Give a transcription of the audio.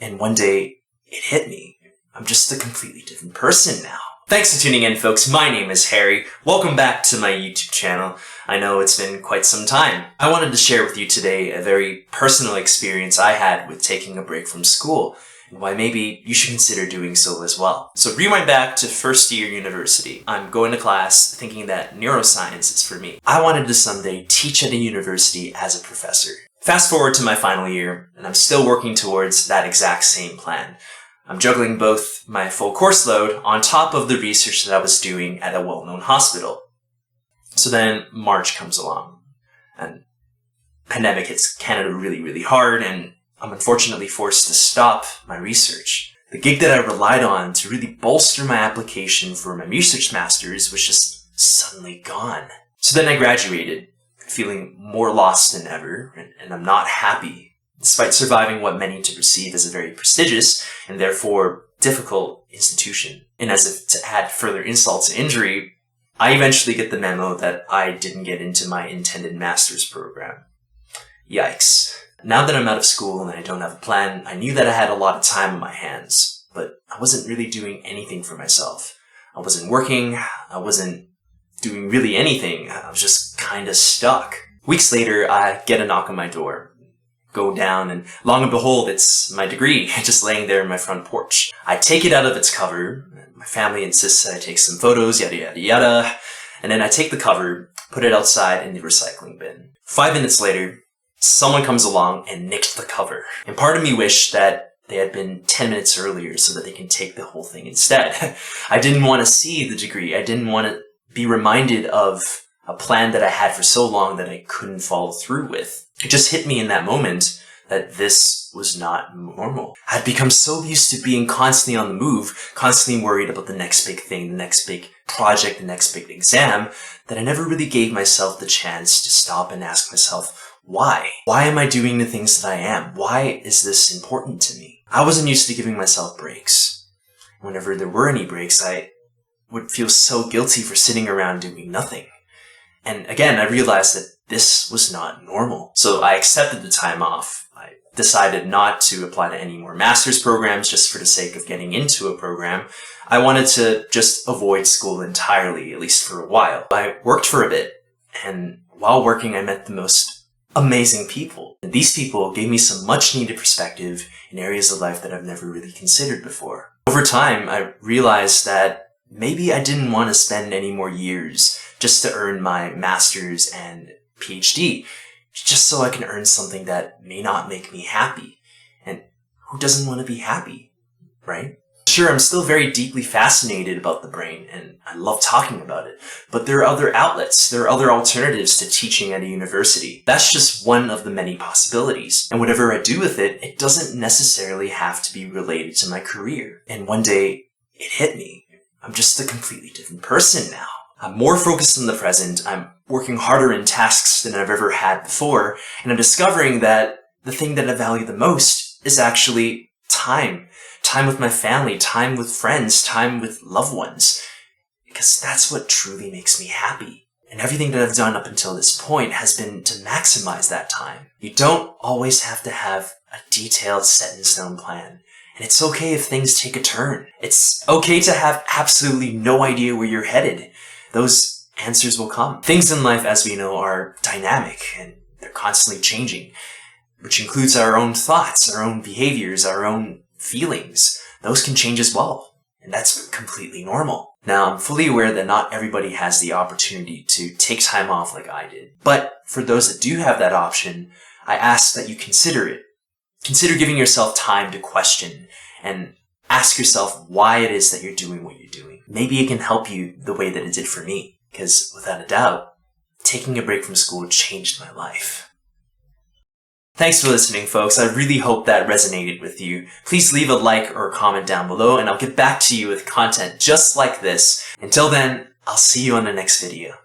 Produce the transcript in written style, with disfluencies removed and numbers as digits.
And one day, it hit me. I'm just a completely different person now. Thanks for tuning in, folks. My name is Harry. Welcome back to my YouTube channel. I know it's been quite some time. I wanted to share with you today a very personal experience I had with taking a break from school, and why maybe you should consider doing so as well. So rewind back to first year university. I'm going to class thinking that neuroscience is for me. I wanted to someday teach at a university as a professor. Fast forward to my final year, and I'm still working towards that exact same plan. I'm juggling both my full course load on top of the research that I was doing at a well-known hospital. So then March comes along, and pandemic hits Canada really hard, and I'm unfortunately forced to stop my research. The gig that I relied on to really bolster my application for my research master's was just suddenly gone. So then I graduated, feeling more lost than ever, and I'm not happy, despite surviving what many to perceive as a very prestigious and therefore difficult institution. And as if to add further insult to injury, I eventually get the memo that I didn't get into my intended master's program. Yikes. Now that I'm out of school and I don't have a plan, I knew that I had a lot of time on my hands, but I wasn't really doing anything for myself. I wasn't working, I wasn't doing really anything, I was just kinda stuck. Weeks later, I get a knock on my door. Go down, and long and behold, it's my degree just laying there in my front porch. I take it out of its cover. My family insists that I take some photos, yada. And then I take the cover, put it outside in the recycling bin. 5 minutes later, someone comes along and nicks the cover. And part of me wished that they had been 10 minutes earlier so that they can take the whole thing instead. I didn't want to see the degree. I didn't want to be reminded of a plan that I had for so long that I couldn't follow through with. It just hit me in that moment that this was not normal. I'd become so used to being constantly on the move, constantly worried about the next big thing, the next big project, the next big exam, that I never really gave myself the chance to stop and ask myself, why? Why am I doing the things that I am? Why is this important to me? I wasn't used to giving myself breaks. Whenever there were any breaks, I would feel so guilty for sitting around doing nothing. And again, I realized that this was not normal. So I accepted the time off. I decided not to apply to any more master's programs just for the sake of getting into a program. I wanted to just avoid school entirely, at least for a while. I worked for a bit, and while working, I met the most amazing people. And these people gave me some much needed perspective in areas of life that I've never really considered before. Over time, I realized that maybe I didn't want to spend any more years just to earn my master's and PhD, just so I can earn something that may not make me happy. And who doesn't want to be happy, right? Sure, I'm still very deeply fascinated about the brain, and I love talking about it, but there are other outlets, there are other alternatives to teaching at a university. That's just one of the many possibilities. And whatever I do with it, it doesn't necessarily have to be related to my career. And one day, it hit me. I'm just a completely different person now. I'm more focused on the present, I'm working harder in tasks than I've ever had before, and I'm discovering that the thing that I value the most is actually time. Time with my family, time with friends, time with loved ones. Because that's what truly makes me happy. And everything that I've done up until this point has been to maximize that time. You don't always have to have a detailed set-in-stone plan. And it's okay if things take a turn. It's okay to have absolutely no idea where you're headed. Those answers will come. Things in life, as we know, are dynamic and they're constantly changing, which includes our own thoughts, our own behaviors, our own feelings. Those can change as well, and that's completely normal. Now, I'm fully aware that not everybody has the opportunity to take time off like I did, but for those that do have that option, I ask that you consider it. Consider giving yourself time to question and ask yourself why it is that you're doing what you're doing. Maybe it can help you the way that it did for me, because without a doubt, taking a break from school changed my life. Thanks for listening, folks. I really hope that resonated with you. Please leave a like or a comment down below, and I'll get back to you with content just like this. Until then, I'll see you on the next video.